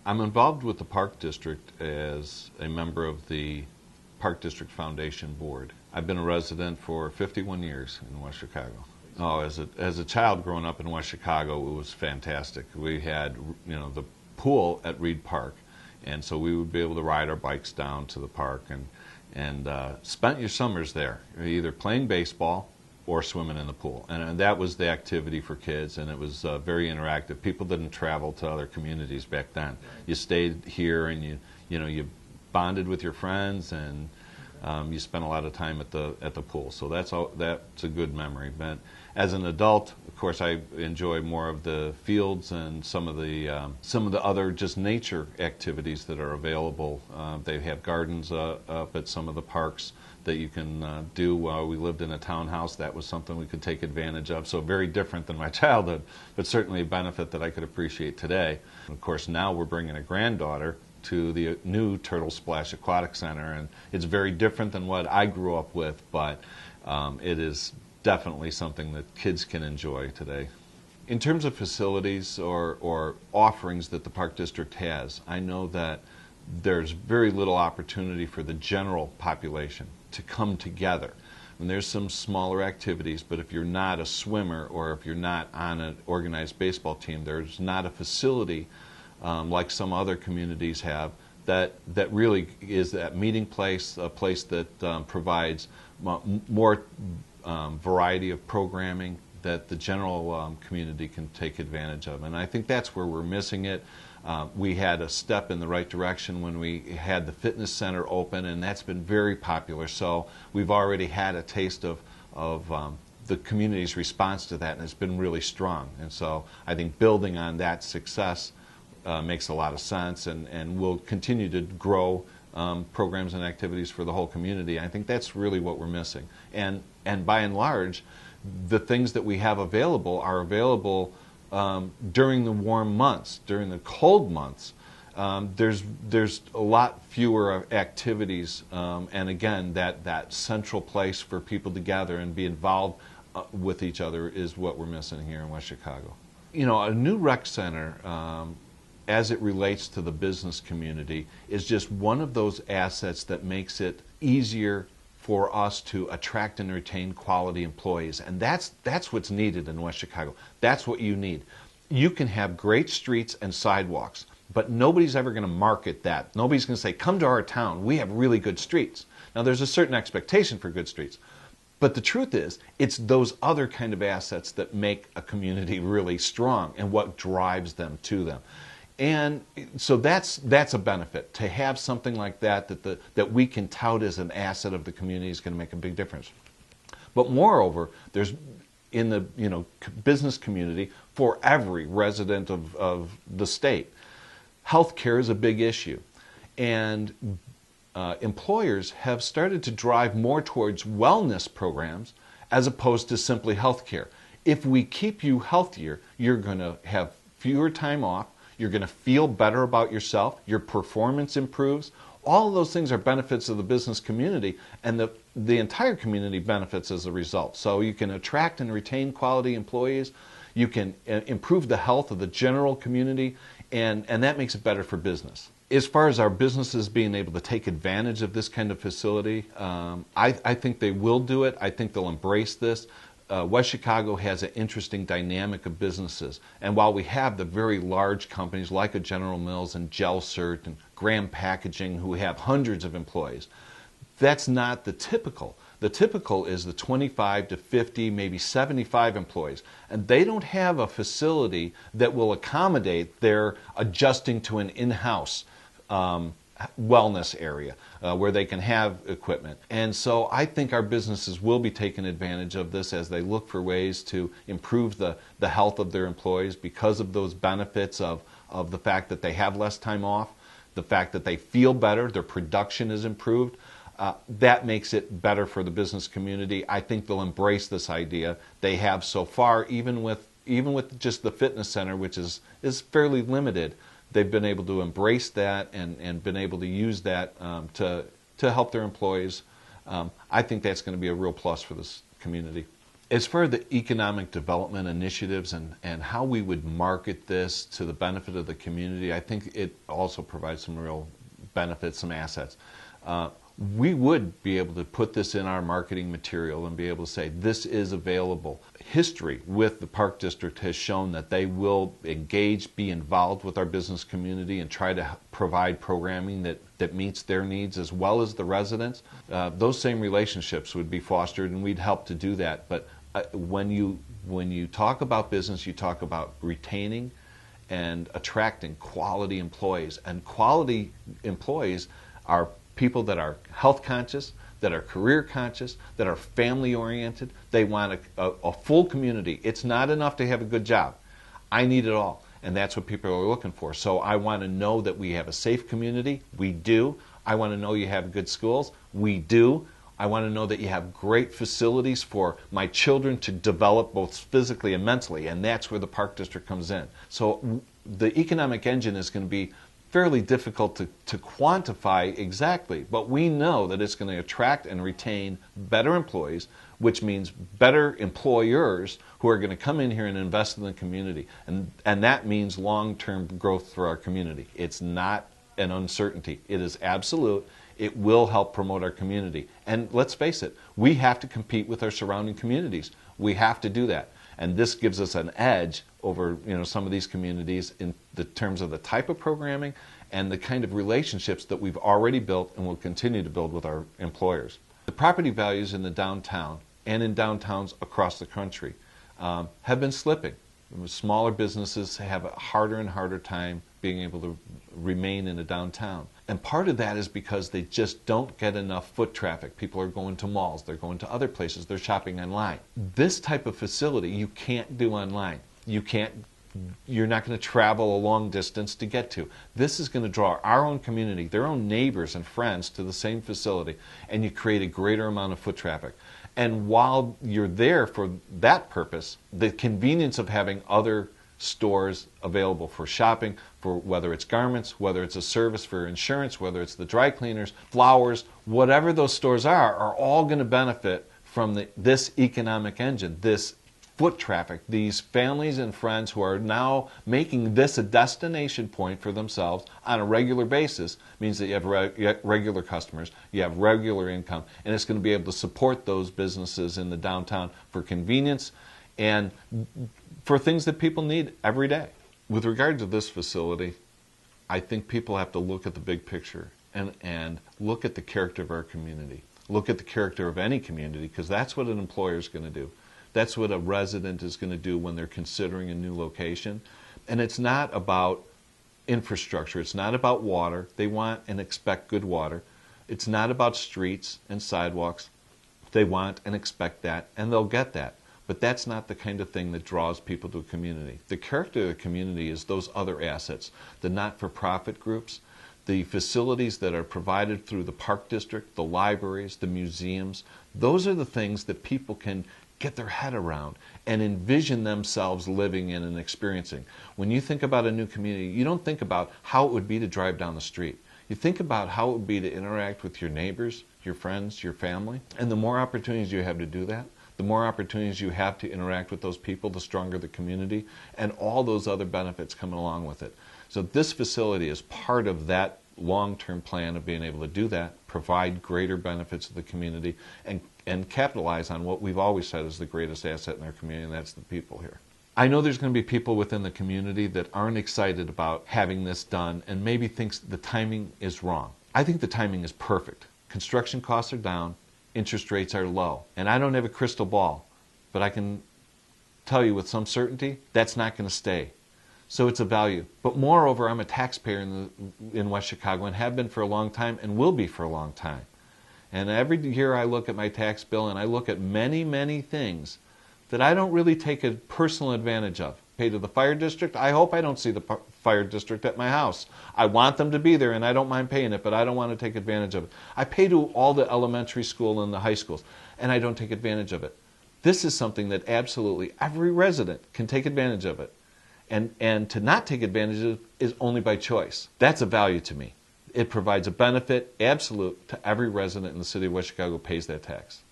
I'm involved with the Park District as a member of the Park District Foundation Board. I've been a resident for 51 years in West Chicago. Oh, as a child growing up in West Chicago, it was fantastic. We had, the pool at Reed Park, and so we would be able to ride our bikes down to the park and spent your summers there, either playing baseball or swimming in the pool. And that was the activity for kids, and it was very interactive. People didn't travel to other communities back then. You stayed here, and you bonded with your friends, and you spent a lot of time at the pool. So that's a good memory. But as an adult, of course, I enjoy more of the fields and some of the other just nature activities that are available. They have gardens up at some of the parks that you can do. While we lived in a townhouse, that was something we could take advantage of. So very different than my childhood, but certainly a benefit that I could appreciate today. And of course, now we're bringing a granddaughter to the new Turtle Splash Aquatic Center, and it's very different than what I grew up with, but it is definitely something that kids can enjoy today. In terms of facilities or offerings that the Park District has, I know that there's very little opportunity for the general population to come together. And there's some smaller activities, but if you're not a swimmer or if you're not on an organized baseball team, there's not a facility like some other communities have that really is that meeting place, a place that provides more variety of programming that the general community can take advantage of. And I think that's where we're missing it. We had a step in the right direction when we had the fitness center open, and that's been very popular. So we've already had a taste of the community's response to that, and it's been really strong. And so I think building on that success makes a lot of sense, and we'll continue to grow programs and activities for the whole community. I think that's really what we're missing. And by and large, the things that we have available are available during the warm months. During the cold months, there's a lot fewer activities, and again, that central place for people to gather and be involved with each other is what we're missing here in West Chicago. A new rec center, as it relates to the business community, is just one of those assets that makes it easier for us to attract and retain quality employees. And that's what's needed in West Chicago. That's what you need. You can have great streets and sidewalks, but nobody's ever going to market that. Nobody's going to say, come to our town, we have really good streets. Now there's a certain expectation for good streets, but the truth is, it's those other kind of assets that make a community really strong and what drives them to them. And so that's a benefit. To have something like that we can tout as an asset of the community is going to make a big difference. But moreover, there's in the business community for every resident of the state, healthcare is a big issue, and employers have started to drive more towards wellness programs as opposed to simply healthcare. If we keep you healthier, you're going to have fewer time off. You're going to feel better about yourself. Your performance improves. All of those things are benefits of the business community, and the entire community benefits as a result. So you can attract and retain quality employees. You can improve the health of the general community, and that makes it better for business. As far as our businesses being able to take advantage of this kind of facility, I think they will do it. I think they'll embrace this. West Chicago has an interesting dynamic of businesses, and while we have the very large companies like a General Mills and GelCert and Graham Packaging who have hundreds of employees, that's not the typical. The typical is the 25 to 50, maybe 75 employees, and they don't have a facility that will accommodate their adjusting to an in-house wellness area where they can have equipment. And so I think our businesses will be taking advantage of this as they look for ways to improve the health of their employees because of those benefits of the fact that they have less time off, the fact that they feel better, their production is improved. That makes it better for the business community. I think they'll embrace this idea. They have so far, even with just the fitness center, which is fairly limited. They've been able to embrace that and been able to use that to help their employees. I think that's going to be a real plus for this community. As for the economic development initiatives and how we would market this to the benefit of the community, I think it also provides some real benefits, some assets. We would be able to put this in our marketing material and be able to say this is available. History with the Park District has shown that they will engage, be involved with our business community and try to provide programming that meets their needs as well as the residents. Those same relationships would be fostered and we'd help to do that. But when you talk about business, you talk about retaining and attracting quality employees. And quality employees are people that are health conscious, that are career conscious, that are family oriented. They want a full community. It's not enough to have a good job. I need it all. And that's what people are looking for. So I want to know that we have a safe community. We do. I want to know you have good schools. We do. I want to know that you have great facilities for my children to develop both physically and mentally. And that's where the Park District comes in. So the economic engine is going to be fairly difficult to quantify exactly, but we know that it's going to attract and retain better employees, which means better employers who are going to come in here and invest in the community. And that means long-term growth for our community. It's not an uncertainty. It is absolute. It will help promote our community. And let's face it, we have to compete with our surrounding communities. We have to do that. And this gives us an edge over some of these communities in the terms of the type of programming and the kind of relationships that we've already built and will continue to build with our employers. The property values in the downtown and in downtowns across the country have been slipping. Smaller businesses have a harder and harder time being able to remain in a downtown. And part of that is because they just don't get enough foot traffic. People are going to malls, they're going to other places, they're shopping online. This type of facility you can't do online. You're not going to travel a long distance to get to. This is going to draw our own community, their own neighbors and friends to the same facility, and you create a greater amount of foot traffic. And while you're there for that purpose, the convenience of having other stores available for shopping, for whether it's garments, whether it's a service for insurance, whether it's the dry cleaners, flowers, whatever those stores are all going to benefit from this economic engine, this foot traffic, these families and friends who are now making this a destination point for themselves on a regular basis. Means that you have regular customers, you have regular income, and it's going to be able to support those businesses in the downtown for convenience and for things that people need every day. With regard to this facility, I think people have to look at the big picture and look at the character of our community. Look at the character of any community, because that's what an employer is going to do. That's what a resident is going to do when they're considering a new location. And it's not about infrastructure. It's not about water. They want and expect good water. It's not about streets and sidewalks. They want and expect that, and they'll get that. But that's not the kind of thing that draws people to a community. The character of the community is those other assets, the not-for-profit groups, the facilities that are provided through the Park District, the libraries, the museums. Those are the things that people can get their head around and envision themselves living in and experiencing. When you think about a new community, you don't think about how it would be to drive down the street. You think about how it would be to interact with your neighbors, your friends, your family. And the more opportunities you have to do that, the more opportunities you have to interact with those people, the stronger the community, and all those other benefits come along with it. So this facility is part of that long-term plan of being able to do that, provide greater benefits to the community, and capitalize on what we've always said is the greatest asset in our community, and that's the people here. I know there's going to be people within the community that aren't excited about having this done and maybe thinks the timing is wrong. I think the timing is perfect. Construction costs are down, interest rates are low, and I don't have a crystal ball, but I can tell you with some certainty that's not going to stay. So it's a value. But moreover, I'm a taxpayer in West Chicago and have been for a long time and will be for a long time. And every year I look at my tax bill and I look at many, many things that I don't really take a personal advantage of. Pay to the fire district. I hope I don't see the fire district at my house. I want them to be there and I don't mind paying it, but I don't want to take advantage of it. I pay to all the elementary school and the high schools and I don't take advantage of it. This is something that absolutely every resident can take advantage of it. And to not take advantage of it is only by choice. That's a value to me. It provides a benefit, absolute, to every resident in the city of West Chicago who pays that tax.